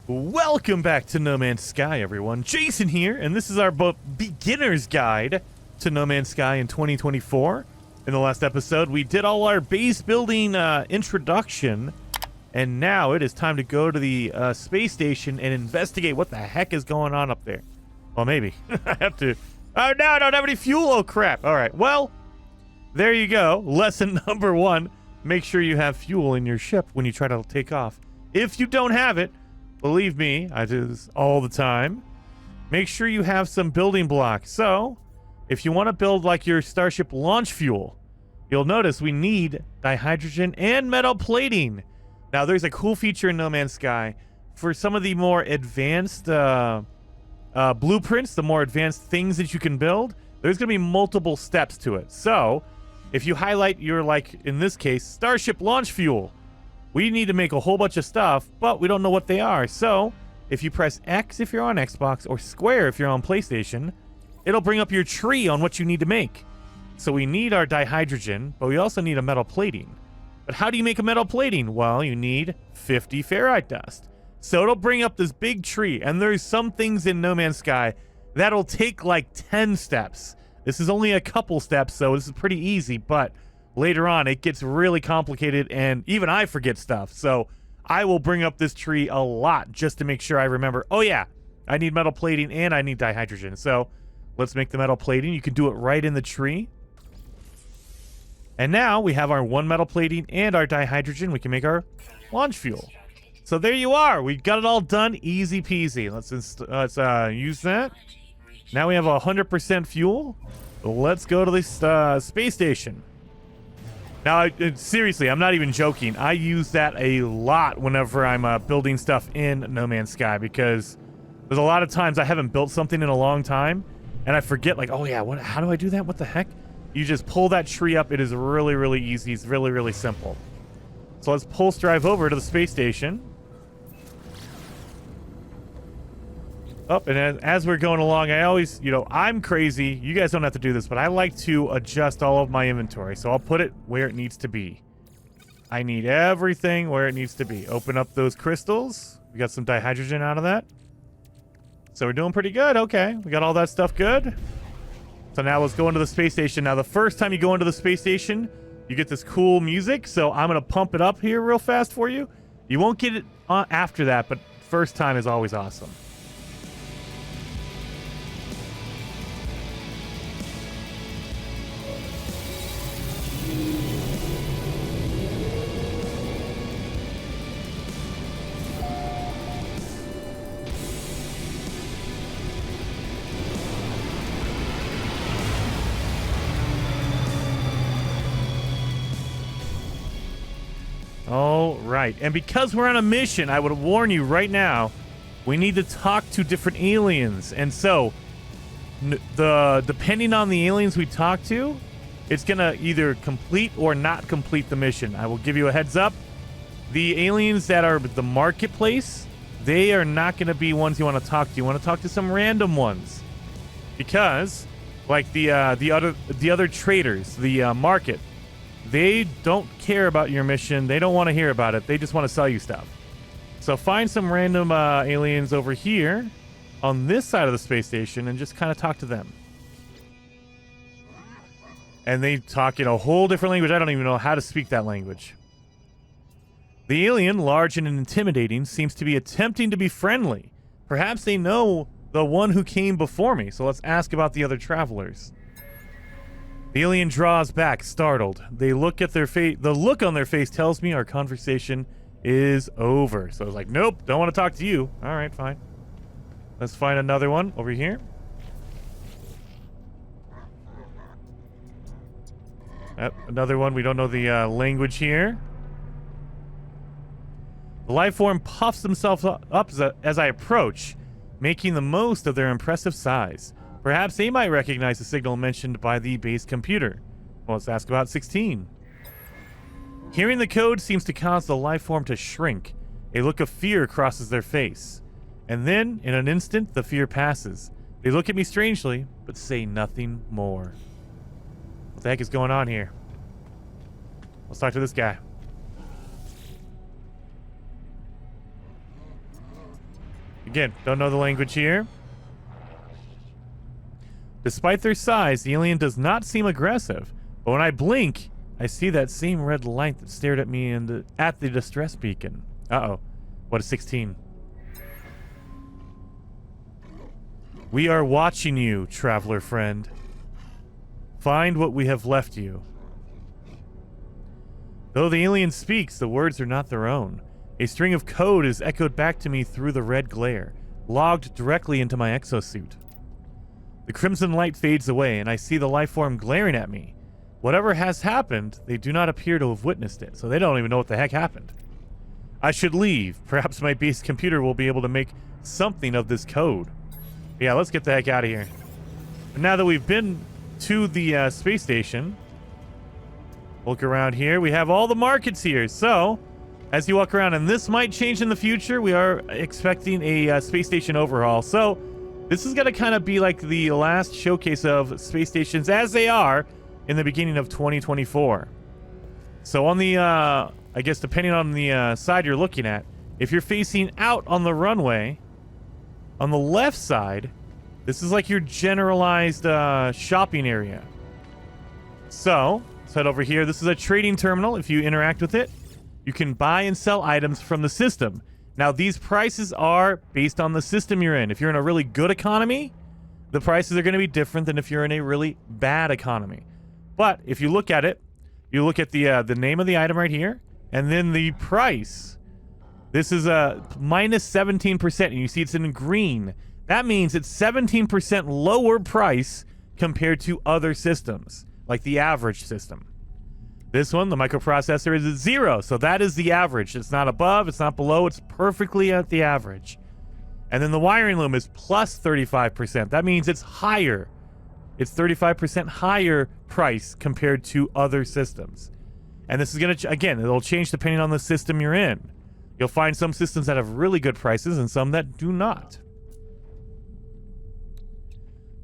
Welcome back to No Man's Sky, everyone. Jason here, and this is our beginner's guide to No Man's Sky in 2024. In the last episode, we did all our base building introduction, and now it is time to go to the space station and investigate what the heck is going on up there. Well, maybe. I have to... Oh, no, I don't have any fuel. Oh, crap. All right, well, there you go. Lesson number 1. Make sure you have fuel in your ship when you try to take off. If you don't have it, believe me, I do this all the time. Make sure you have some building blocks. So, if you want to build like your Starship launch fuel, you'll notice we need dihydrogen and metal plating. Now, there's a cool feature in No Man's Sky for some of the more advanced blueprints, the more advanced things that you can build. There's going to be multiple steps to it. So, if you highlight your, like, in this case, Starship launch fuel, we need to make a whole bunch of stuff, but we don't know what they are. So, if you press X if you're on Xbox or square if you're on PlayStation, it'll bring up your tree on what you need to make. So we need our dihydrogen, but we also need a metal plating. But how do you make a metal plating? Well, you need 50 ferrite dust. So it'll bring up this big tree, and there's some things in No Man's Sky that'll take like 10 steps. This is only a couple steps, so this is pretty easy, but later on, it gets really complicated, and even I forget stuff. So I will bring up this tree a lot just to make sure I remember, oh yeah, I need metal plating and I need dihydrogen. So let's make the metal plating. You can do it right in the tree. And now we have our one metal plating and our dihydrogen. We can make our launch fuel. So there you are. We got it all done. Easy peasy. Let's use that. Now we have 100% fuel. Let's go to this space station. Now, seriously, I'm not even joking. I use that a lot whenever I'm building stuff in No Man's Sky, because there's a lot of times I haven't built something in a long time, and I forget, like, oh yeah, how do I do that? What the heck? You just pull that tree up. It is really, really easy. It's really, really simple. So let's pulse drive over to the space station. Oh, and as we're going along, I always, I'm crazy. You guys don't have to do this, but I like to adjust all of my inventory. So I'll put it where it needs to be. I need everything where it needs to be. Open up those crystals. We got some dihydrogen out of that. So we're doing pretty good. Okay, we got all that stuff good. So now let's go into the space station. Now, the first time you go into the space station, you get this cool music. So I'm going to pump it up here real fast for you. You won't get it after that, but first time is always awesome. All right, and because we're on a mission, I would warn you right now, we need to talk to different aliens. And so, depending on the aliens we talk to, it's gonna either complete or not complete the mission. I will give you a heads up. The aliens that are the marketplace, they are not gonna be ones you want to talk to. You want to talk to some random ones, because, like the other traders, the market. They don't care about your mission. They don't want to hear about it. They just want to sell you stuff. So find some random aliens over here on this side of the space station and just kind of talk to them. And they talk in a whole different language. I don't even know how to speak that language. The alien, large and intimidating, seems to be attempting to be friendly. Perhaps they know the one who came before me. So let's ask about the other travelers. The alien draws back, startled. They look at their face. The look on their face tells me our conversation is over. So I was like, nope, don't want to talk to you. All right, fine. Let's find another one over here. Another one. We don't know the language here. The life form puffs themselves up as I approach, making the most of their impressive size. Perhaps they might recognize the signal mentioned by the base computer. Well, let's ask about 16. Hearing the code seems to cause the life form to shrink. A look of fear crosses their face. And then, in an instant, the fear passes. They look at me strangely, but say nothing more. What the heck is going on here? Let's talk to this guy. Again, don't know the language here. Despite their size, the alien does not seem aggressive. But when I blink, I see that same red light that stared at me at the distress beacon. Uh-oh. What is 16? We are watching you, traveler friend. Find what we have left you. Though the alien speaks, the words are not their own. A string of code is echoed back to me through the red glare, logged directly into my exosuit. The crimson light fades away, and I see the life form glaring at me. Whatever has happened, they do not appear to have witnessed it, so they don't even know what the heck happened. I should leave. Perhaps my base computer will be able to make something of this code. Yeah, let's get the heck out of here. Now that we've been to the space station, look around here. We have all the markets here. So, as you walk around, and this might change in the future, we are expecting a space station overhaul. So, this is going to kind of be like the last showcase of space stations as they are in the beginning of 2024. So, on the, I guess depending on the side you're looking at, if you're facing out on the runway, on the left side, this is like your generalized shopping area. So, let's head over here. This is a trading terminal. If you interact with it, you can buy and sell items from the system. Now, these prices are based on the system you're in. If you're in a really good economy, the prices are going to be different than if you're in a really bad economy. But if you look at it, you look at the name of the item right here, and then the price. This is a minus 17%, and you see it's in green. That means it's 17% lower price compared to other systems, like the average system. This one, the microprocessor, is at 0, so that is the average. It's not above, it's not below, it's perfectly at the average. And then the wiring loom is plus 35%. That means it's higher. It's 35% higher price compared to other systems. And this is going to, again, it'll change depending on the system you're in. You'll find some systems that have really good prices and some that do not.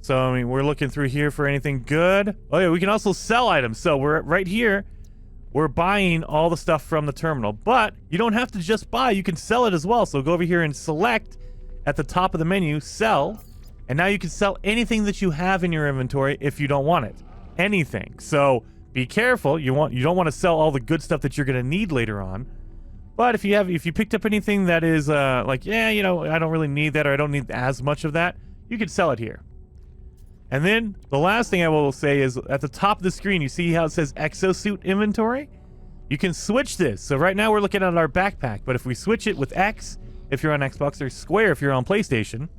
So, I mean, we're looking through here for anything good. Oh, yeah, we can also sell items. So, we're right here. We're buying all the stuff from the terminal. But you don't have to just buy. You can sell it as well. So, go over here and select at the top of the menu, sell. And now you can sell anything that you have in your inventory if you don't want it. Anything. So, be careful. You don't want to sell all the good stuff that you're going to need later on. But if you picked up anything that is like, yeah, you know, I don't really need that, or I don't need as much of that, you can sell it here. And then the last thing I will say is at the top of the screen, you see how it says Exosuit Inventory? You can switch this. So right now we're looking at our backpack, but if we switch it with X, if you're on Xbox, or square if you're on PlayStation,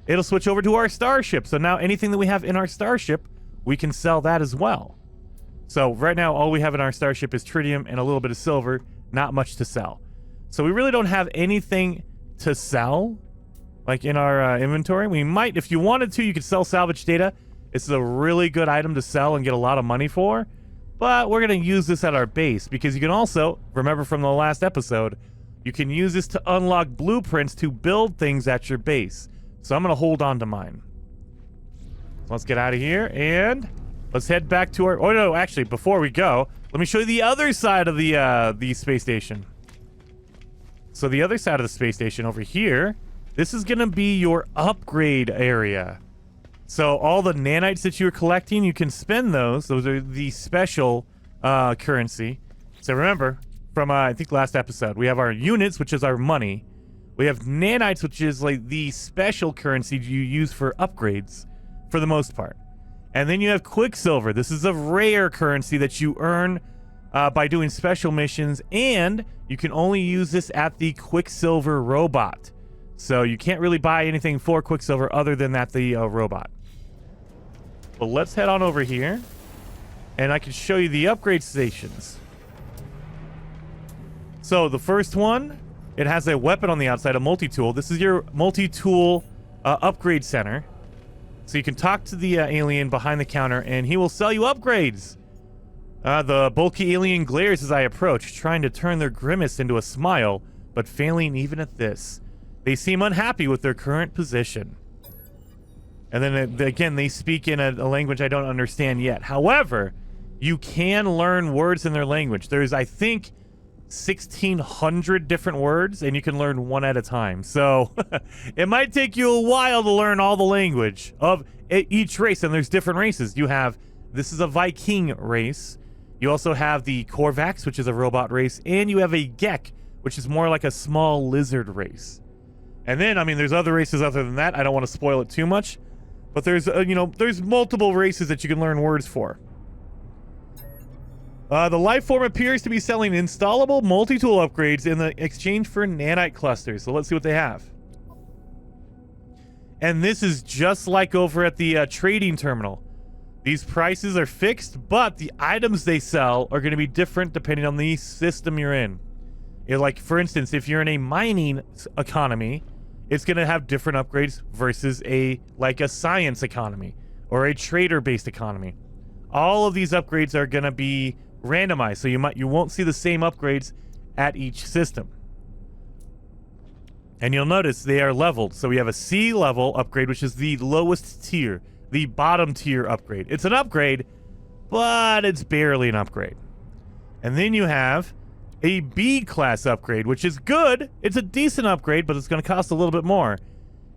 it'll switch over to our starship. So now anything that we have in our starship, we can sell that as well. So right now all we have in our starship is tritium and a little bit of silver. Not much to sell. So we really don't have anything to sell, like in our inventory. We might, if you wanted to, you could sell salvage data. This is a really good item to sell and get a lot of money for. But we're going to use this at our base because you can also, remember from the last episode, you can use this to unlock blueprints to build things at your base. So I'm going to hold on to mine. So let's get out of here and let's head back to our... Oh, no, actually, before we go, let me show you the other side of the space station. So the other side of the space station over here, this is going to be your upgrade area. So all the nanites that you're collecting, you can spend those. Those are the special currency. So remember, from I think last episode, we have our units, which is our money. We have nanites, which is like the special currency you use for upgrades for the most part. And then you have Quicksilver. This is a rare currency that you earn by doing special missions, and you can only use this at the Quicksilver robot. So you can't really buy anything for Quicksilver other than at the robot. But let's head on over here, and I can show you the upgrade stations. So the first one, it has a weapon on the outside, a multi-tool. This is your multi-tool upgrade center. So you can talk to the alien behind the counter, and he will sell you upgrades. The bulky alien glares as I approach, trying to turn their grimace into a smile, but failing even at this. They seem unhappy with their current position. And then, again, they speak in a language I don't understand yet. However, you can learn words in their language. There's, I think, 1,600 different words, and you can learn one at a time. So it might take you a while to learn all the language of each race, and there's different races. You have, this is a Viking race. You also have the Korvax, which is a robot race, and you have a Gek, which is more like a small lizard race. And then, I mean, there's other races other than that. I don't want to spoil it too much, but there's, there's multiple races that you can learn words for. The life form appears to be selling installable multi-tool upgrades in the exchange for nanite clusters. So let's see what they have. And this is just like over at the trading terminal. These prices are fixed, but the items they sell are going to be different depending on the system you're in. Like, for instance, if you're in a mining economy, it's going to have different upgrades versus a science economy or a trader-based economy. All of these upgrades are going to be randomized, so you won't see the same upgrades at each system. And you'll notice they are leveled. So we have a C level upgrade, which is the lowest tier, the bottom tier upgrade. It's an upgrade, but it's barely an upgrade. And then you have a B class upgrade, which is good. It's a decent upgrade, but it's going to cost a little bit more.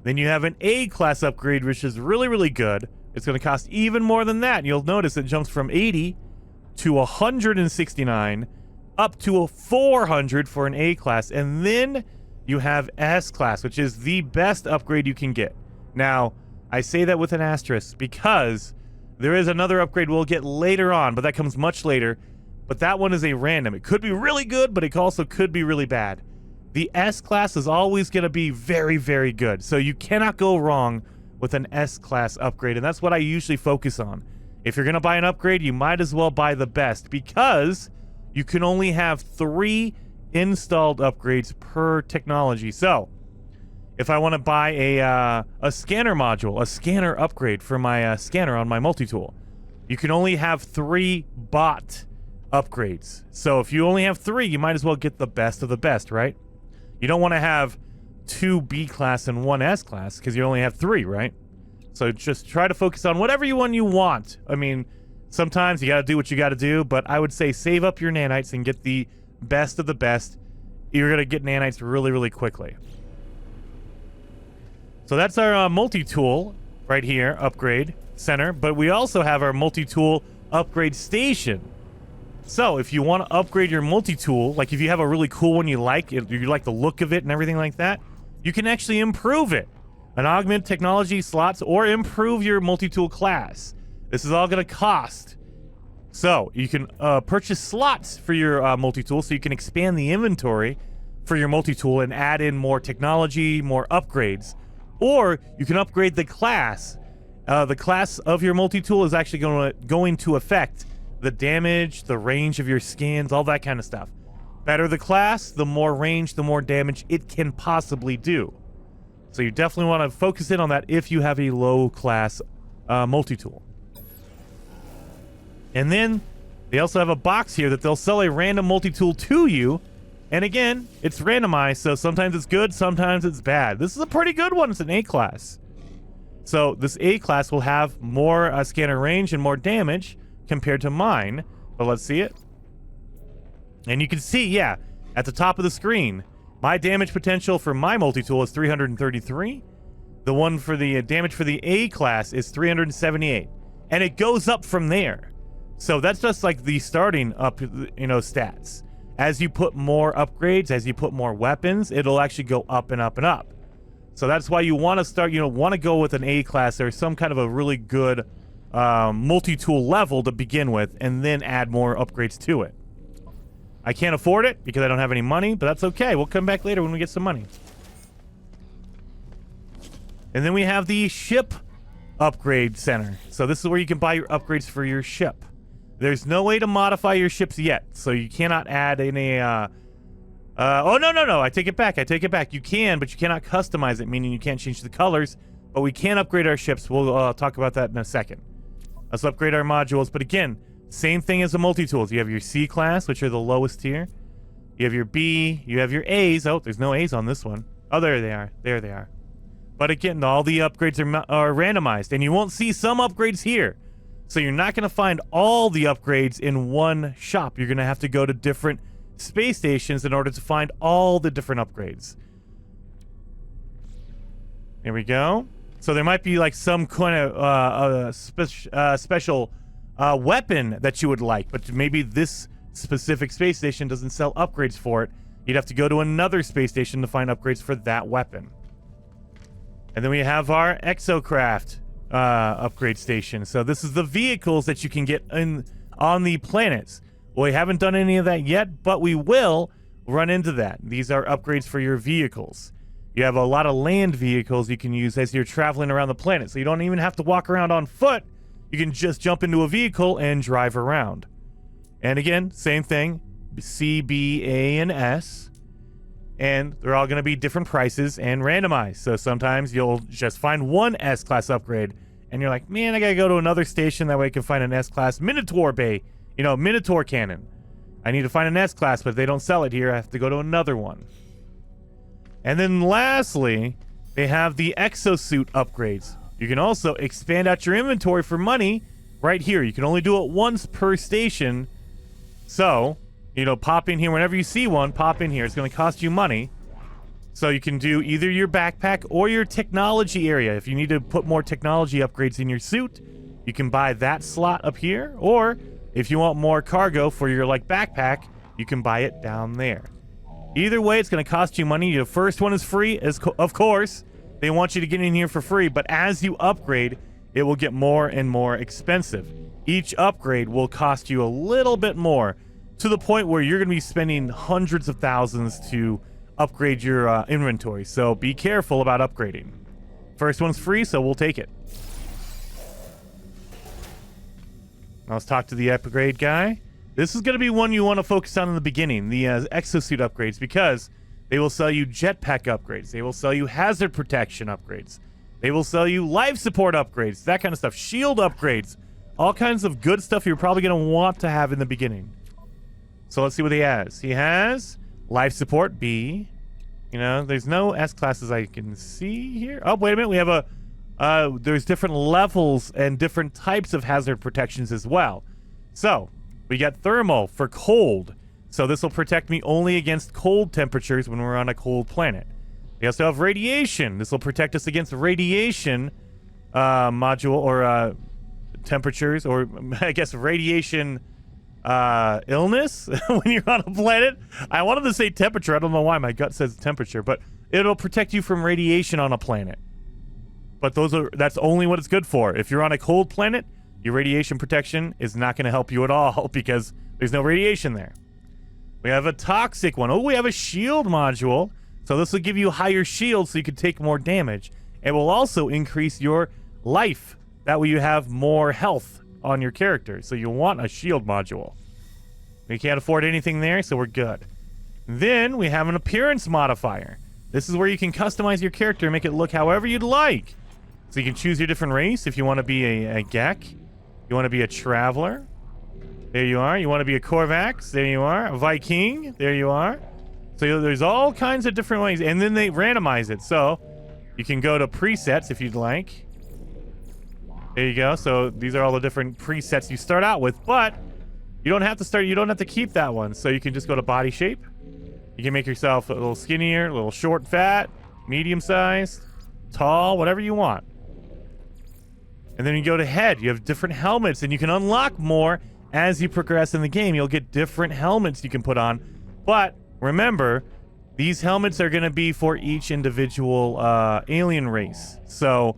Then you have an A class upgrade, which is really, really good. It's going to cost even more than that. You'll notice it jumps from 80 to 169 up to a 400 for an A class. And then you have S class, which is the best upgrade you can get. Now, I say that with an asterisk because there is another upgrade we'll get later on, but that comes much later. But that one is a random. It could be really good, but it also could be really bad. The S class is always going to be very, very good. So you cannot go wrong with an S class upgrade, and that's what I usually focus on. If you're going to buy an upgrade, you might as well buy the best because you can only have 3 installed upgrades per technology. So if I want to buy a scanner module, a scanner upgrade for my scanner on my multi-tool, you can only have 3 bought upgrades. So if you only have 3, you might as well get the best of the best, right? You don't want to have 2 B class and 1 S class because you only have 3, right? So just try to focus on whatever you want. I mean, sometimes you got to do what you got to do, but I would say save up your nanites and get the best of the best. You're going to get nanites really, really quickly. So that's our multi-tool right here, upgrade center, but we also have our multi-tool upgrade station. So if you want to upgrade your multi-tool, like if you have a really cool one you like the look of it and everything like that, you can actually improve it and augment technology slots or improve your multi-tool class. This is all going to cost. So you can purchase slots for your multi-tool so you can expand the inventory for your multi-tool and add in more technology, more upgrades. Or you can upgrade the class. The class of your multi-tool is actually going to affect the damage, the range of your skins, all that kind of stuff. Better the class, the more range, the more damage it can possibly do. So you definitely want to focus in on that if you have a low class multi-tool. And then they also have a box here that they'll sell a random multi-tool to you. And again, it's randomized, so sometimes it's good, sometimes it's bad. This is a pretty good one. It's an A class. So this A class will have more scanner range and more damage compared to mine, but let's see it. And you can see, yeah, at the top of the screen, my damage potential for my multi-tool is 333. The one for the damage for the A class is 378. And it goes up from there. So that's just like the starting up, stats. As you put more upgrades, as you put more weapons, it'll actually go up and up and up. So that's why you want to start, want to go with an A class or some kind of a really good multi-tool level to begin with, and then add more upgrades to it. I can't afford it because I don't have any money, but that's okay. We'll come back later when we get some money. And then we have the ship upgrade center. So this is where you can buy your upgrades for your ship. There's no way to modify your ships yet, so you cannot add any oh, no, I take it back. You can, but you cannot customize it, meaning you can't change the colors, but we can upgrade our ships. We'll talk about that in a second. Let's upgrade our modules, but again, same thing as the multi-tools. You have your C class, which are the lowest tier. You have your B, you have your A's. Oh, there's no A's on this one. Oh, there they are. There they are. But again, all the upgrades are randomized, and you won't see some upgrades here. So you're not going to find all the upgrades in one shop. You're going to have to go to different space stations in order to find all the different upgrades. There we go. So there might be like some kind of special weapon that you would like, but maybe this specific space station doesn't sell upgrades for it. You'd have to go to another space station to find upgrades for that weapon. And then we have our Exocraft upgrade station. So this is the vehicles that you can get on the planets. Well, we haven't done any of that yet, but we will run into that. These are upgrades for your vehicles. You have a lot of land vehicles you can use as you're traveling around the planet, so you don't even have to walk around on foot. You can just jump into a vehicle and drive around. And again, same thing, C, B, A, and S. And they're all going to be different prices and randomized. So sometimes you'll just find one S-Class upgrade, and you're like, man, I got to go to another station, that way I can find an S-Class Minotaur Bay, Minotaur Cannon. I need to find an S-Class, but if they don't sell it here, I have to go to another one. And then lastly, they have the Exosuit Upgrades. You can also expand out your inventory for money right here. You can only do it once per station. So, pop in here whenever you see one, pop in here. It's going to cost you money. So you can do either your backpack or your technology area. If you need to put more technology upgrades in your suit, you can buy that slot up here. Or if you want more cargo for your backpack, you can buy it down there. Either way, it's going to cost you money. The first one is free, of course. They want you to get in here for free, but as you upgrade, it will get more and more expensive. Each upgrade will cost you a little bit more, to the point where you're going to be spending hundreds of thousands to upgrade your inventory. So be careful about upgrading. First one's free, so we'll take it. Now let's talk to the upgrade guy. This is going to be one you want to focus on in the beginning, the Exosuit Upgrades, because they will sell you jetpack upgrades. They will sell you hazard protection upgrades. They will sell you life support upgrades, that kind of stuff. Shield upgrades. All kinds of good stuff you're probably going to want to have in the beginning. So let's see what he has. He has life support B. There's no S classes I can see here. Oh, wait a minute. We have there's different levels and different types of hazard protections as well. So we got thermal for cold. So this will protect me only against cold temperatures when we're on a cold planet. We also have radiation. This will protect us against radiation module or temperatures, or I guess radiation illness when you're on a planet. I wanted to say temperature. I don't know why my gut says temperature, but it'll protect you from radiation on a planet. But that's only what it's good for. If you're on a cold planet, your radiation protection is not going to help you at all because there's no radiation there. We have a toxic one. Oh, we have a shield module. So this will give you higher shield so you can take more damage. It will also increase your life. That way you have more health on your character. So you want a shield module. We can't afford anything there, so we're good. Then we have an appearance modifier. This is where you can customize your character and make it look however you'd like. So you can choose your different race. If you want to be a Gek, you want to be a Traveler, there you are. You want to be a Korvax, there you are. A Viking, there you are. So there's all kinds of different ways, and then they randomize it. So you can go to presets if you'd like. There you go. So these are all the different presets you start out with, but you don't have to keep that one. So you can just go to body shape. You can make yourself a little skinnier, a little short, fat, medium sized, tall, whatever you want. And then you go to head. You have different helmets, and you can unlock more as you progress in the game. You'll get different helmets you can put on. But remember, these helmets are going to be for each individual alien race. So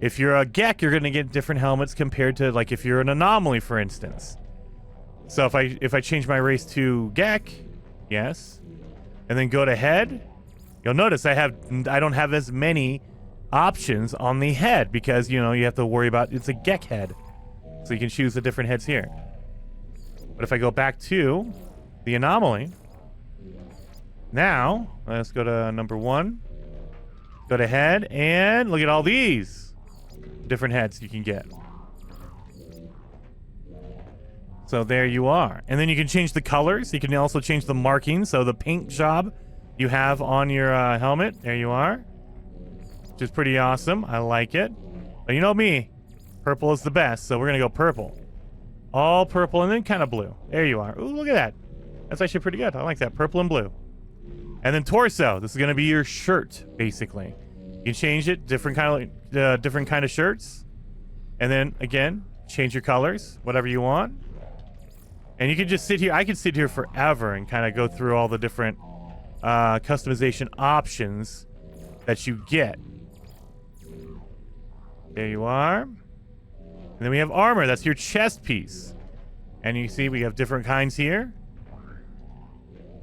if you're a Gek, you're going to get different helmets compared to, like, if you're an Anomaly, for instance. So if I change my race to Gek, yes, and then go to head, you'll notice I don't have as many options on the head because, you have to worry about it's a Gek head. So you can choose the different heads here. But if I go back to the Anomaly, now let's go to number 1, go to head, and look at all these different heads you can get. So there you are. And then you can change the colors. You can also change the markings. So the paint job you have on your helmet, there you are. Which is pretty awesome. I like it. But you know me, purple is the best. So we're going to go purple. All purple and then kind of blue. There you are. Ooh, look at that. That's actually pretty good. I like that. Purple and blue. And then torso. This is going to be your shirt, basically. You can change it. Different kind of shirts. And then, again, change your colors. Whatever you want. And you can just sit here. I could sit here forever and kind of go through all the different customization options that you get. There you are. And then we have armor. That's your chest piece. And you see we have different kinds here.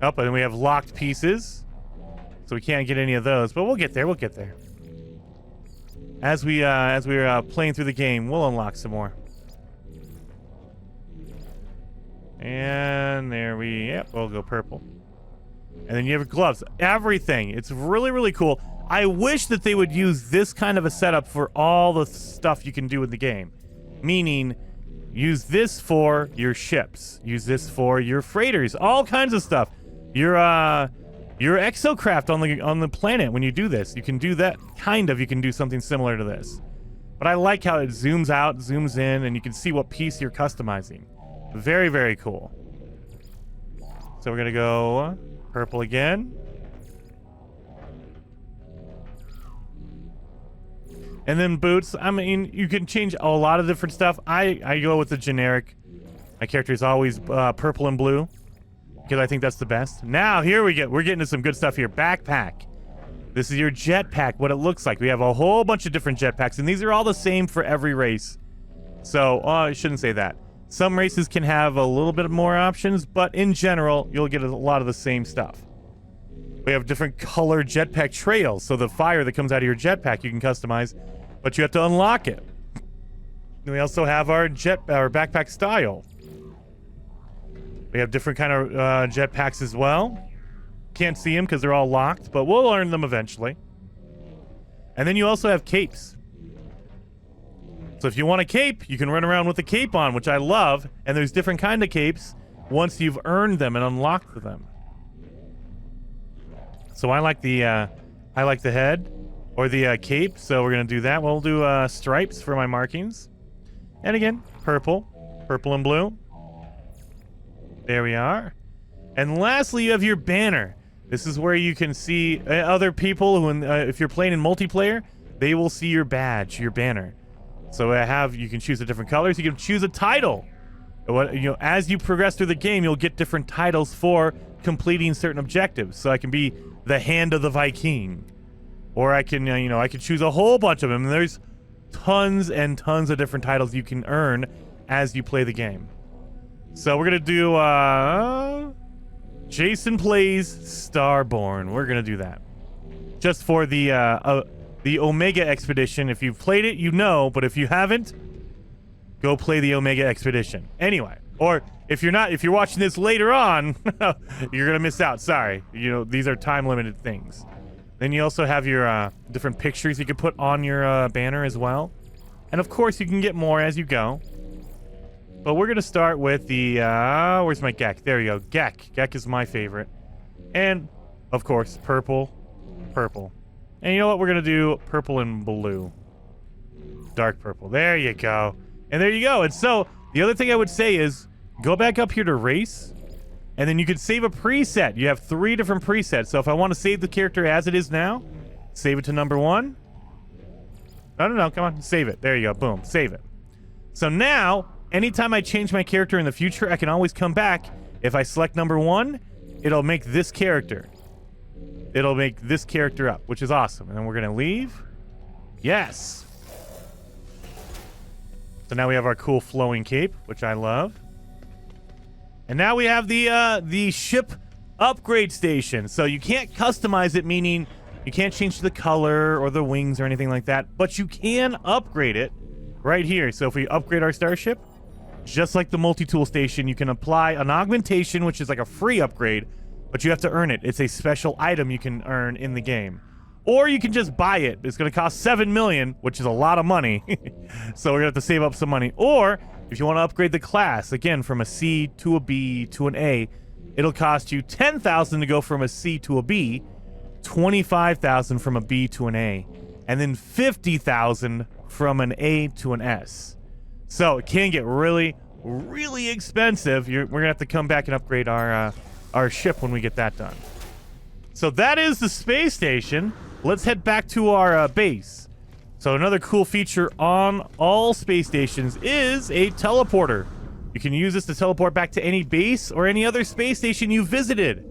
Oh, and then we have locked pieces. So we can't get any of those, but we'll get there. We'll get there. As we're playing through the game, we'll unlock some more. And there we'll go purple. And then you have gloves. Everything. It's really, really cool. I wish that they would use this kind of a setup for all the stuff you can do in the game. Meaning, use this for your ships. Use this for your freighters. All kinds of stuff. Your exocraft on the planet. When you do this, you can do that. You can do something similar to this. But I like how it zooms out, zooms in, and you can see what piece you're customizing. Very, very cool. So we're gonna go purple again. And then boots. I mean, you can change a lot of different stuff. I go with the generic. My character is always purple and blue because I think that's the best. Now here we're getting to some good stuff here. Backpack. This is your jetpack. What it looks like. We have a whole bunch of different jetpacks, and these are all the same for every race. So I shouldn't say that. Some races can have a little bit more options, but in general, you'll get a lot of the same stuff. We have different color jetpack trails, so the fire that comes out of your jetpack you can customize, but you have to unlock it. And we also have our backpack style. We have different kind of jetpacks as well. Can't see them because they're all locked, but we'll learn them eventually. And then you also have capes. So if you want a cape, you can run around with a cape on, which I love. And there's different kind of capes once you've earned them and unlocked them. So I like the head or the cape. So we're gonna do that. We'll do stripes for my markings. And again, purple and blue. There we are. And lastly, you have your banner. This is where you can see other people who, if you're playing in multiplayer, they will see your badge, your banner. So you can choose the different colors. You can choose a title. As you progress through the game, you'll get different titles for completing certain objectives. So I can be the Hand of the Viking, or I can, I can choose a whole bunch of them. And there's tons and tons of different titles you can earn as you play the game. So we're gonna do Jason Plays Starborn. We're gonna do that just for the Omega Expedition. If you've played it, you know, but if you haven't, go play the Omega Expedition. Anyway, or if you're watching this later on, you're gonna miss out. Sorry. These are time-limited things. Then you also have your different pictures you can put on your banner as well. And of course, you can get more as you go. But we're gonna start with the where's my Gek? There you go. Gek is my favorite. And of course, purple. And you know what? We're gonna do purple and blue. Dark purple. There you go. And there you go. And so the other thing I would say is go back up here to race, and then you can save a preset. You have 3 different presets. So if I want to save the character as it is now, save it to number 1. No, come on, save it. There you go. Boom, save it. So now, anytime I change my character in the future, I can always come back. If I select number 1, it'll make this character. It'll make this character up, which is awesome. And then we're gonna leave. Yes. So now we have our cool flowing cape, which I love. And now we have the ship upgrade station. So you can't customize it, meaning you can't change the color or the wings or anything like that, but you can upgrade it right here. So if we upgrade our starship, just like the multi-tool station, you can apply an augmentation, which is like a free upgrade, but you have to earn it. It's a special item you can earn in the game. Or you can just buy it. It's going to cost 7 million, which is a lot of money. So we're going to have to save up some money. Or if you want to upgrade the class, again, from a C to a B to an A, it'll cost you 10,000 to go from a C to a B, 25,000 from a B to an A, and then 50,000 from an A to an S. So it can get really, really expensive. We're going to have to come back and upgrade our our ship when we get that done. So that is the space station. Let's head back to our base. So another cool feature on all space stations is a teleporter. You can use this to teleport back to any base or any other space station you visited.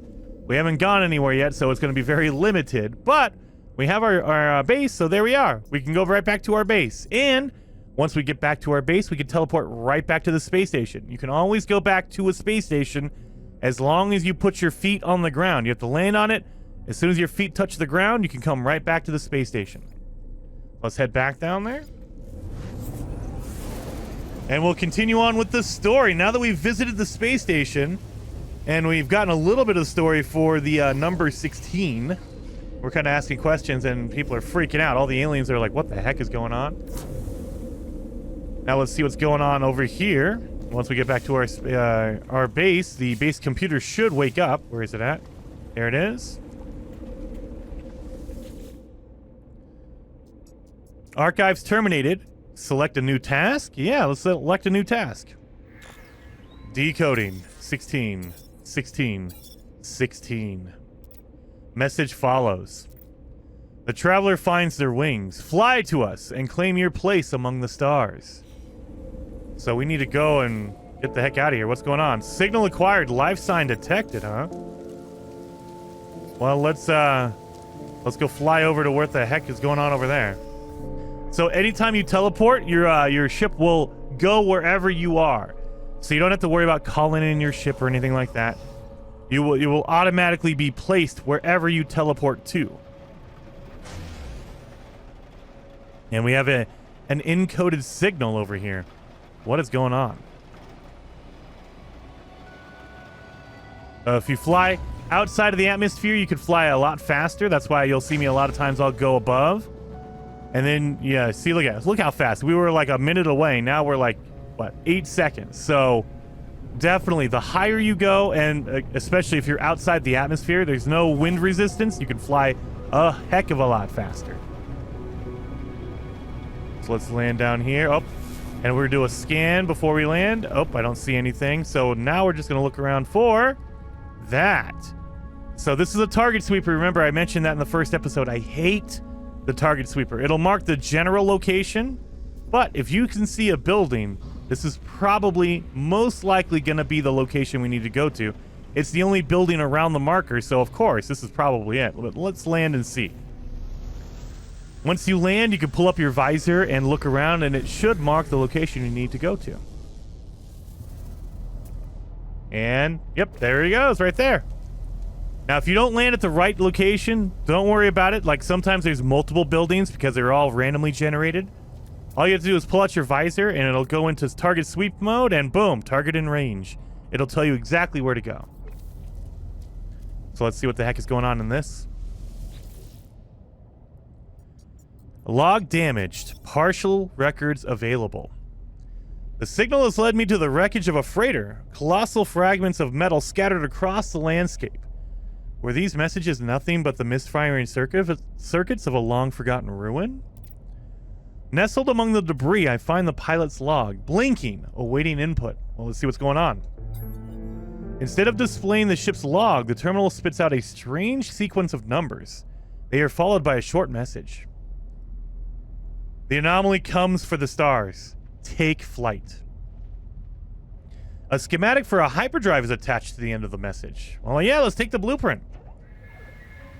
We haven't gone anywhere yet, so it's going to be very limited. But we have our base, so there we are. We can go right back to our base. And once we get back to our base, we can teleport right back to the space station. You can always go back to a space station as long as you put your feet on the ground. You have to land on it. As soon as your feet touch the ground, you can come right back to the space station. Let's head back down there. And we'll continue on with the story. Now that we've visited the space station, and we've gotten a little bit of the story for the number 16, we're kind of asking questions, and people are freaking out. All the aliens are like, what the heck is going on? Now let's see what's going on over here. Once we get back to our base, the base computer should wake up. Where is it at? There it is. Archives terminated. Select a new task? Yeah, let's select a new task. Decoding. 16. 16. 16. Message follows. The traveler finds their wings. Fly to us and claim your place among the stars. So we need to go and get the heck out of here. What's going on? Signal acquired. Life sign detected, huh? Well, let's go fly over to what the heck is going on over there. So anytime you teleport, your ship will go wherever you are. So you don't have to worry about calling in your ship or anything like that. You will automatically be placed wherever you teleport to. And we have an encoded signal over here. What is going on? If you fly outside of the atmosphere, you can fly a lot faster. That's why you'll see me a lot of times I'll go above. And then, yeah, see, look how fast. We were like a minute away. Now we're like, what, 8 seconds. So definitely the higher you go, and especially if you're outside the atmosphere, there's no wind resistance. You can fly a heck of a lot faster. So let's land down here. Oh, and we're going to do a scan before we land. Oh, I don't see anything. So now we're just going to look around for that. So this is a target sweeper. Remember, I mentioned that in the first episode. I hate the target sweeper. It'll mark the general location, but if you can see a building, this is probably most likely going to be the location we need to go to. It's the only building around the marker, so of course this is probably it. Let's land and see. Once you land, you can pull up your visor and look around, and it should mark the location you need to go to. And yep, there he goes right there. Now, if you don't land at the right location, don't worry about it. Like, sometimes there's multiple buildings because they're all randomly generated. All you have to do is pull out your visor, and it'll go into target sweep mode, and boom, target in range. It'll tell you exactly where to go. So let's see what the heck is going on in this. Log damaged. Partial records available. The signal has led me to the wreckage of a freighter. Colossal fragments of metal scattered across the landscape. Were these messages nothing but the misfiring circuits of a long-forgotten ruin? Nestled among the debris, I find the pilot's log, blinking, awaiting input. Well, let's see what's going on. Instead of displaying the ship's log, the terminal spits out a strange sequence of numbers. They are followed by a short message. The anomaly comes for the stars. Take flight. A schematic for a hyperdrive is attached to the end of the message. Well, yeah, let's take the blueprint.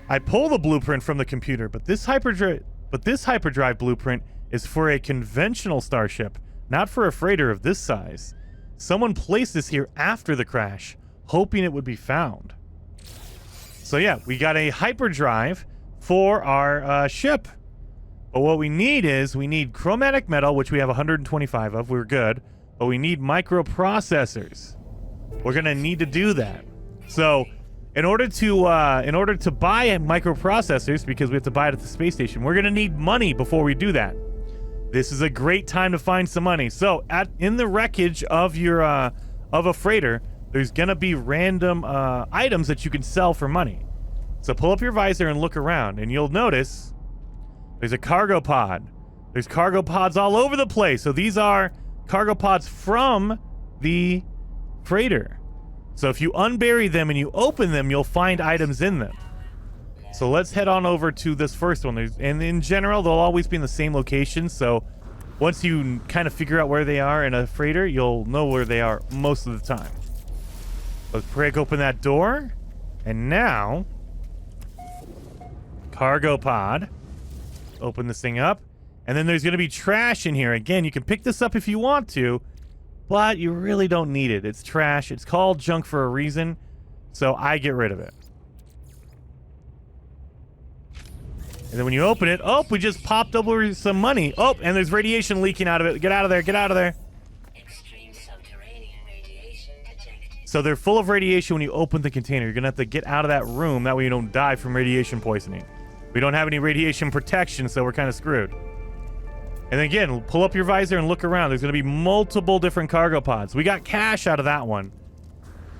I pull the blueprint from the computer, but this hyperdrive blueprint is for a conventional starship, not for a freighter of this size. Someone placed this here after the crash, hoping it would be found. So yeah, we got a hyperdrive for our ship. But what we need chromatic metal, which we have 125 of. We're good. But we need microprocessors. We're gonna need to do that. So in order to buy microprocessors, because we have to buy it at the space station, we're gonna need money before we do that. This is a great time to find some money. So in the wreckage of your of a freighter, there's gonna be random items that you can sell for money. So pull up your visor and look around, and you'll notice there's a cargo pod. There's cargo pods all over the place. So these are cargo pods from the freighter. So if you unbury them and you open them, you'll find items in them. So let's head on over to this first one. And in general, they'll always be in the same location. So once you kind of figure out where they are in a freighter, you'll know where they are most of the time. Let's break open that door. And now, cargo pod. Open this thing up. And then there's going to be trash in here. Again, you can pick this up if you want to, but you really don't need it. It's trash. It's called junk for a reason. So I get rid of it. And then when you open it, oh, we just popped over some money. Oh, and there's radiation leaking out of it. Get out of there. Get out of there. Extreme subterranean radiation detected. So they're full of radiation when you open the container. You're going to have to get out of that room. That way you don't die from radiation poisoning. We don't have any radiation protection, so we're kind of screwed. And again, pull up your visor and look around. There's going to be multiple different cargo pods. We got cash out of that one.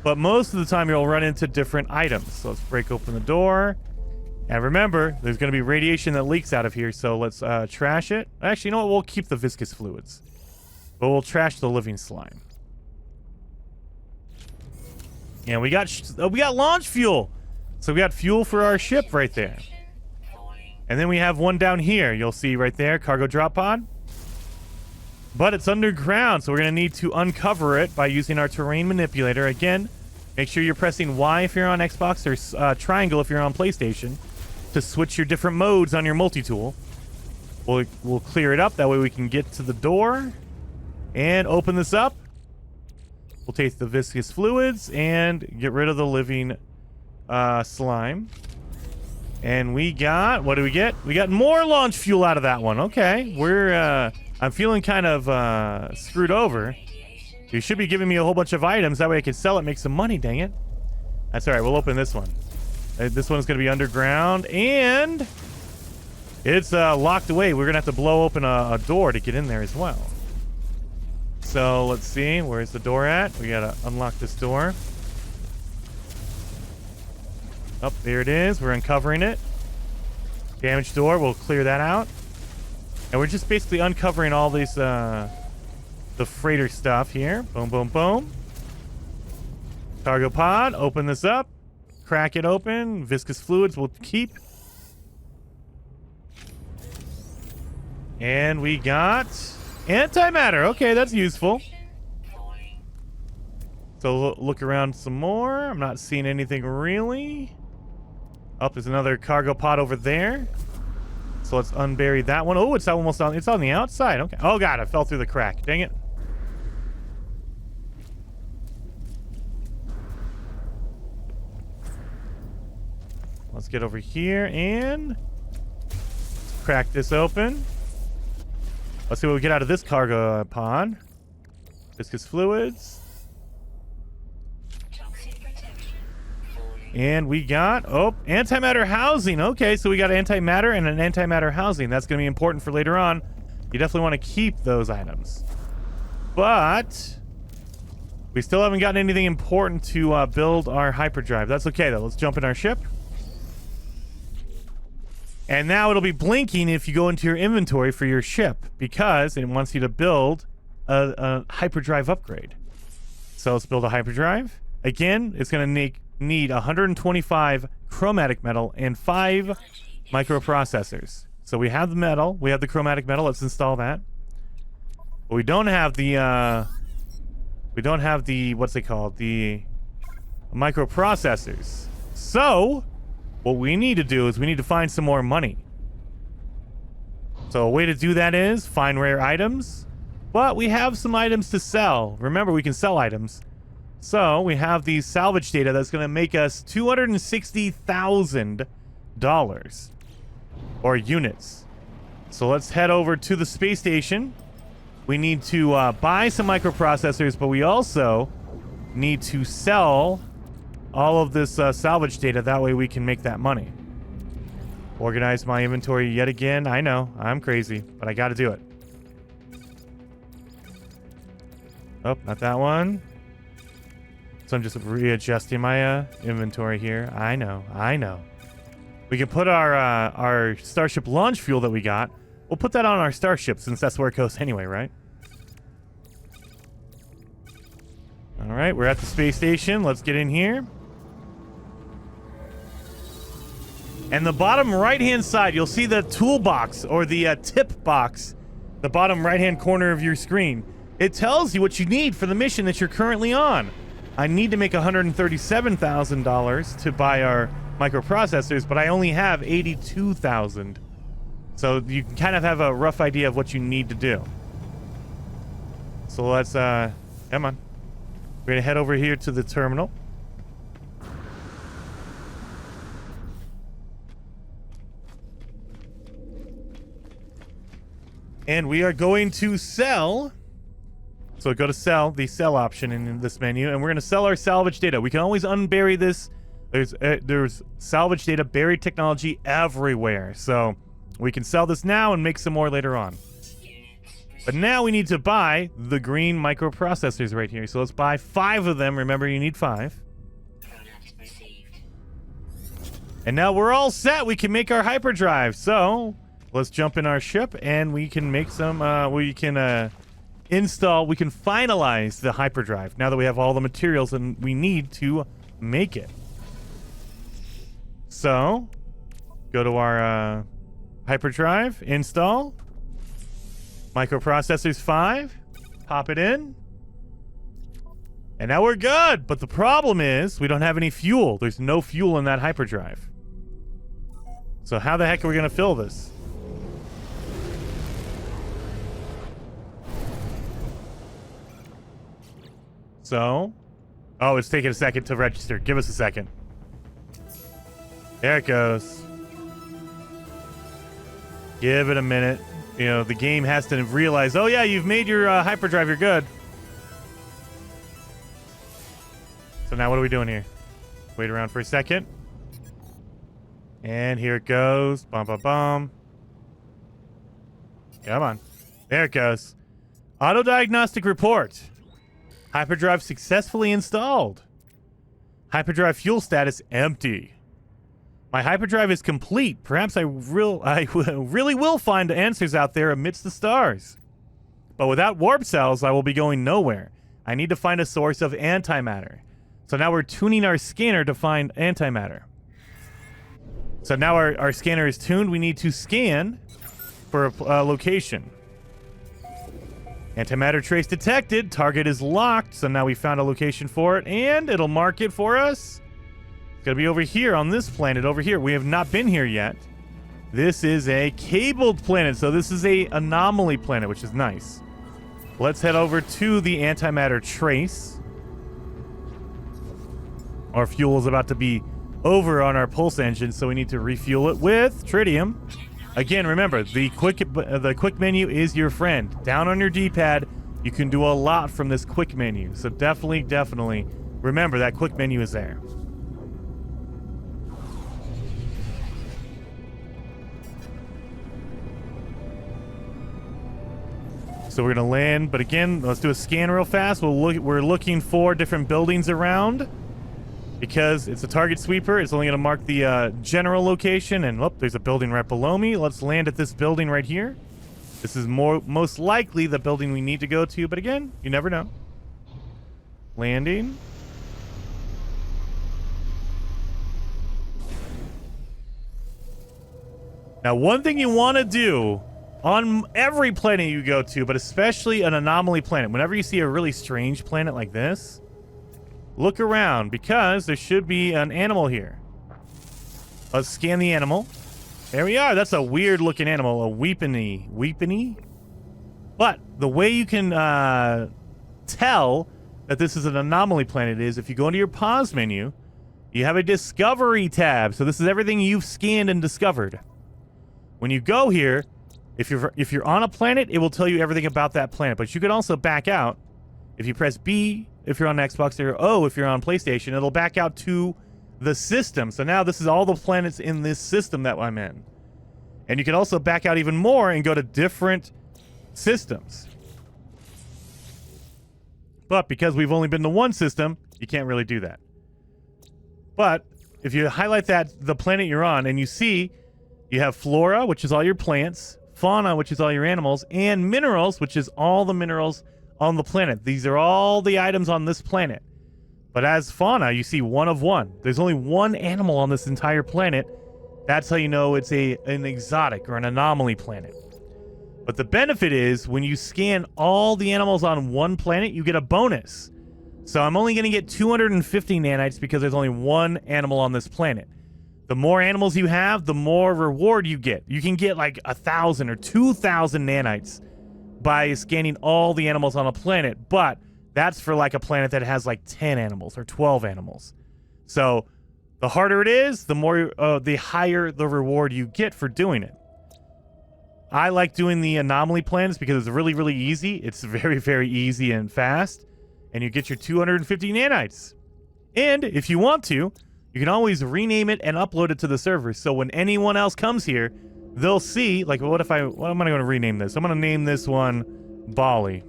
But most of the time, you'll run into different items. So let's break open the door. And remember, there's going to be radiation that leaks out of here, so let's trash it. Actually, you know what? We'll keep the viscous fluids. But we'll trash the living slime. And we got launch fuel. So we got fuel for our ship right there. And then we have one down here. You'll see right there, cargo drop pod. But it's underground, so we're going to need to uncover it by using our terrain manipulator. Again, make sure you're pressing Y if you're on Xbox or triangle if you're on PlayStation to switch your different modes on your multi-tool. We'll clear it up. That way we can get to the door and open this up. We'll take the viscous fluids and get rid of the living slime. And we got, what do we get? We got more launch fuel out of that one. Okay, I'm feeling kind of screwed over. You should be giving me a whole bunch of items. That way I can sell it, make some money, dang it. That's all right, we'll open this one. This one's going to be underground, and it's locked away. We're going to have to blow open a door to get in there as well. So let's see, where's the door at? We got to unlock this door. Oh, there it is. We're uncovering it. Damaged door, we'll clear that out. And we're just basically uncovering all these, the freighter stuff here. Boom, boom, boom. Cargo pod, open this up. Crack it open. Viscous fluids we'll keep. And we got antimatter. Okay, that's useful. So look around some more. I'm not seeing anything really. Oh, there's another cargo pod over there. So let's unbury that one. Oh, it's almost on. It's on the outside. Okay. Oh god, I fell through the crack. Dang it. Let's get over here and crack this open. Let's see what we get out of this cargo pod. Viscous fluids. And we got, oh, antimatter housing. Okay, so we got antimatter and an antimatter housing. That's going to be important for later on. You definitely want to keep those items. But we still haven't gotten anything important to build our hyperdrive. That's okay, though. Let's jump in our ship. And now it'll be blinking if you go into your inventory for your ship, because it wants you to build a hyperdrive upgrade. So let's build a hyperdrive. Again, it's going to need 125 chromatic metal and 5 microprocessors. So we have the metal, we have the chromatic metal. Let's install that. But we don't have the what's it called, the microprocessors. So what we need to do is we need to find some more money. So a way to do that is find rare items, but we have some items to sell. Remember, we can sell items. So we have these salvage data that's going to make us $260,000 or units. So let's head over to the space station. We need to buy some microprocessors, but we also need to sell all of this salvage data. That way we can make that money. Organize my inventory yet again. I know, I'm crazy, but I got to do it. Oh, not that one. So I'm just readjusting my inventory here. I know. We can put our Starship launch fuel that we got. We'll put that on our Starship since that's where it goes anyway, right? All right, we're at the space station. Let's get in here. And the bottom right-hand side, you'll see the toolbox or the tip box, the bottom right-hand corner of your screen. It tells you what you need for the mission that you're currently on. I need to make $137,000 to buy our microprocessors, but I only have $82,000. So you can kind of have a rough idea of what you need to do. So let's, come on. We're going to head over here to the terminal. And we are going to sell. So go to sell, the sell option in this menu, and we're going to sell our salvage data. We can always unbury this. There's salvage data, buried technology everywhere. So we can sell this now and make some more later on. But now we need to buy the green microprocessors right here. So let's buy 5 of them. Remember, you need 5. And now we're all set. We can make our hyperdrive. So let's jump in our ship and we can make some, we can finalize the hyperdrive now that we have all the materials and we need to make it. So go to our hyperdrive, install, microprocessors 5, pop it in, and now we're good. But the problem is we don't have any fuel. There's no fuel in that hyperdrive. So how the heck are we going to fill this? So, oh, it's taking a second to register. Give us a second. There it goes. Give it a minute. You know, the game has to realize, oh yeah, you've made your hyperdrive, you're good. So now what are we doing here? Wait around for a second. And here it goes. Bum, bum, bum. Come on. There it goes. Auto diagnostic report. Hyperdrive successfully installed. Hyperdrive fuel status empty. My hyperdrive is complete. Perhaps I really will find answers out there amidst the stars. But without warp cells, I will be going nowhere. I need to find a source of antimatter. So now we're tuning our scanner to find antimatter. So now our scanner is tuned. We need to scan for a location. Antimatter trace detected. Target is locked. So now we found a location for it, and it'll mark it for us. It's gonna be over here on this planet over here. We have not been here yet. This is a cabled planet, so this is a Anomaly Planet, which is nice. Let's head over to the Antimatter Trace. Our fuel is about to be over on our pulse engine, so we need to refuel it with tritium. Again, remember, the quick menu is your friend. Down on your D-pad, you can do a lot from this quick menu. So definitely remember that quick menu is there. So we're gonna land, but again, let's do a scan real fast. We're looking for different buildings around. Because it's a target sweeper, it's only going to mark the general location. And look, there's a building right below me. Let's land at this building right here. This is most likely the building we need to go to. But again, you never know. Landing. Now, one thing you want to do on every planet you go to, but especially an anomaly planet, whenever you see a really strange planet like this, look around, because there should be an animal here. Let's scan the animal. There we are. That's a weird looking animal. A weepany. But the way you can tell that this is an anomaly planet is if you go into your pause menu, you have a discovery tab. So this is everything you've scanned and discovered. When you go here, if you're on a planet, it will tell you everything about that planet. But you can also back out. If you press B, if you're on Xbox, or O, if you're on PlayStation, it'll back out to the system. So now this is all the planets in this system that I'm in. And you can also back out even more and go to different systems. But because we've only been to one system, you can't really do that. But if you highlight the planet you're on, and you see you have flora, which is all your plants, fauna, which is all your animals, and minerals, which is all the minerals on the planet. These are all the items on this planet. But as fauna, you see one of one. There's only one animal on this entire planet. That's how you know it's an exotic or an anomaly planet. But the benefit is when you scan all the animals on one planet, you get a bonus. So I'm only going to get 250 nanites because there's only one animal on this planet. The more animals you have, the more reward you get. You can get like 1,000 or 2,000 nanites by scanning all the animals on a planet. But that's for like a planet that has like 10 animals or 12 animals. So the harder it is, the higher the reward you get for doing it. I like doing the anomaly planets because it's really, really easy. It's very, very easy and fast. And you get your 250 nanites. And if you want to, you can always rename it and upload it to the server. So when anyone else comes here, they'll see, like, what am I going to rename this? I'm going to name this one Bali.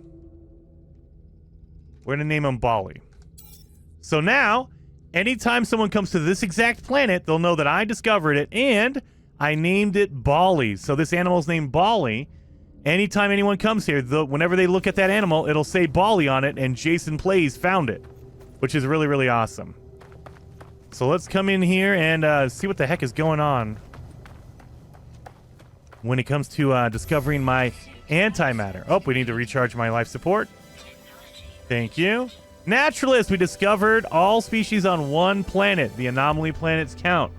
We're going to name him Bali. So now, anytime someone comes to this exact planet, they'll know that I discovered it and I named it Bali. So this animal's named Bali. Anytime anyone comes here, whenever they look at that animal, it'll say Bali on it, and Jason Plays found it, which is really, really awesome. So let's come in here and see what the heck is going on when it comes to discovering my antimatter. Oh, we need to recharge my life support. Thank you. Naturalist, we discovered all species on one planet. The Anomaly Planets count.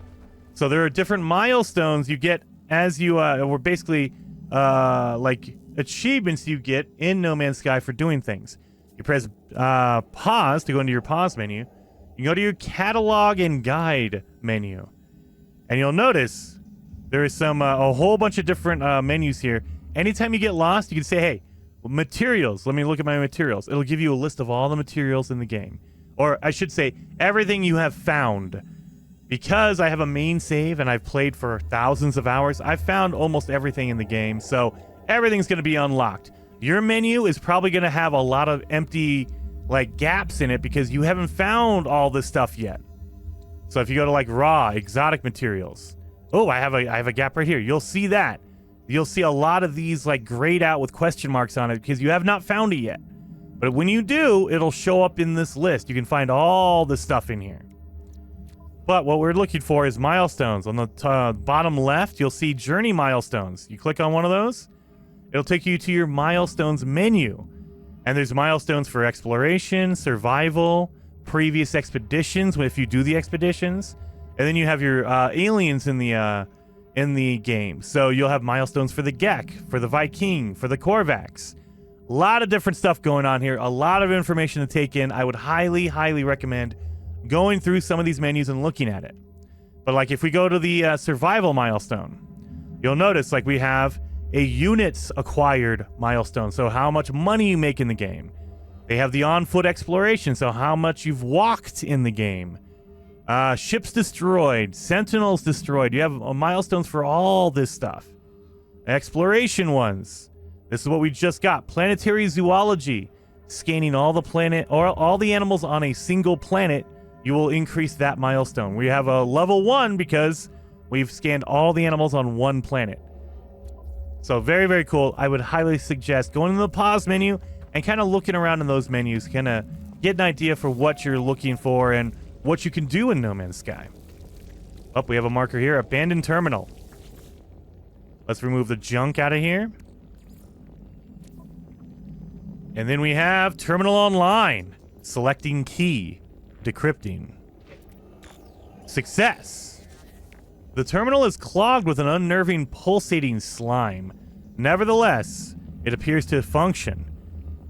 So there are different milestones you get as you, we're basically... like achievements you get in No Man's Sky for doing things. You press pause to go into your pause menu. You go to your catalog and guide menu, and you'll notice there is a whole bunch of different menus here. Anytime you get lost, you can say, hey, materials, let me look at my materials. It'll give you a list of all the materials in the game, or I should say everything you have found. Because I have a main save and I've played for thousands of hours, I've found almost everything in the game, so everything's going to be unlocked. Your menu is probably going to have a lot of empty, like, gaps in it because you haven't found all this stuff yet. So if you go to, like, raw, exotic materials. Oh, I have a gap right here. You'll see that. You'll see a lot of these, like, grayed out with question marks on it because you have not found it yet. But when you do, it'll show up in this list. You can find all the stuff in here. But what we're looking for is milestones. On the bottom left, you'll see journey milestones. You click on one of those, it'll take you to your milestones menu. And there's milestones for exploration, survival, previous expeditions, if you do the expeditions. And then you have your aliens in the game. So you'll have milestones for the Gek, for the Viking, for the Korvax. A lot of different stuff going on here. A lot of information to take in. I would highly, highly recommend going through some of these menus and looking at it. But like if we go to the survival milestone, you'll notice like we have a units acquired milestone. So how much money you make in the game. They have the on-foot exploration. So how much you've walked in the game. Ships destroyed, sentinels destroyed. You have milestones for all this stuff. Exploration ones. This is what we just got. Planetary zoology. Scanning all the planet or all the animals on a single planet. You will increase that milestone. We have a level 1 because we've scanned all the animals on one planet. So very, very cool. I would highly suggest going to the pause menu and kind of looking around in those menus, kind of get an idea for what you're looking for and what you can do in No Man's Sky. Oh, we have a marker here, abandoned terminal. Let's remove the junk out of here. And then we have terminal online, selecting key. Decrypting. Success. The terminal is clogged with an unnerving pulsating slime. Nevertheless, it appears to function.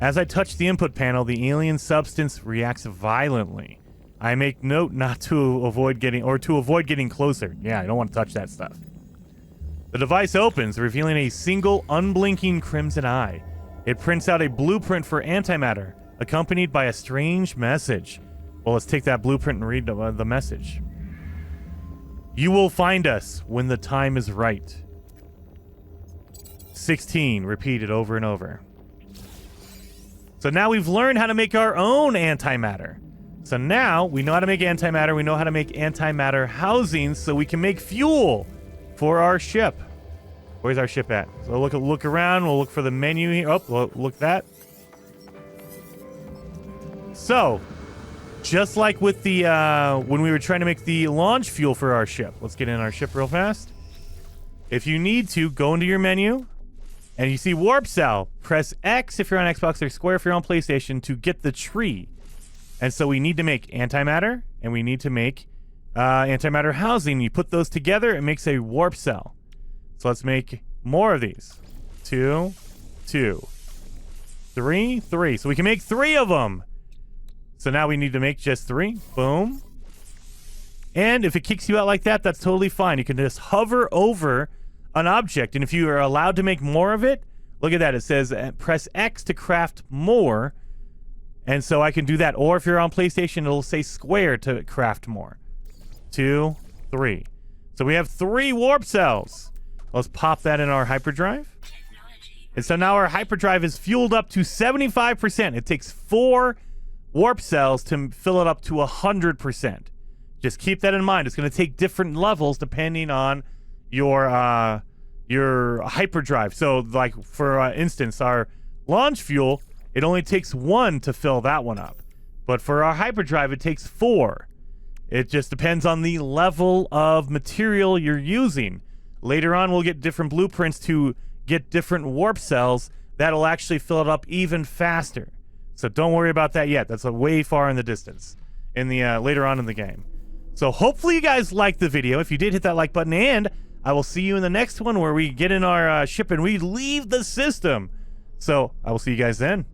As I touch the input panel, the alien substance reacts violently. I make note not to avoid getting closer. Yeah, I don't want to touch that stuff. The device opens, revealing a single unblinking crimson eye. It prints out a blueprint for antimatter, accompanied by a strange message. Well, let's take that blueprint and read the message. You will find us when the time is right. 16, repeated over and over. So now we've learned how to make our own antimatter. So now we know how to make antimatter. We know how to make antimatter housings so we can make fuel for our ship. Where's our ship at? So look around. We'll look for the menu here. Oh, look at that. So, just like with the when we were trying to make the launch fuel for our ship. Let's get in our ship real fast. If you need to, go into your menu, and you see warp cell. Press X if you're on Xbox or square if you're on PlayStation to get the tree. And so we need to make antimatter, and we need to make antimatter housing. You put those together, it makes a warp cell. So let's make more of these. 2, 2, 3, 3. So we can make 3 of them. So now we need to make just 3. Boom. And if it kicks you out like that, that's totally fine. You can just hover over an object, and if you are allowed to make more of it, look at that. It says press X to craft more. And so I can do that. Or if you're on PlayStation, it'll say square to craft more. 2, 3. So we have 3 warp cells. Let's pop that in our hyperdrive. And so now our hyperdrive is fueled up to 75%. It takes 4 warp cells to fill it up to 100%. Just keep that in mind. It's going to take different levels depending on your hyperdrive. So like for instance, our launch fuel, it only takes 1 to fill that one up. But for our hyperdrive, it takes 4. It just depends on the level of material you're using. Later on, we'll get different blueprints to get different warp cells that'll actually fill it up even faster. So don't worry about that yet. That's way far in the distance in the later on in the game. So hopefully you guys liked the video. If you did, hit that like button, and I will see you in the next one where we get in our ship and we leave the system. So I will see you guys then.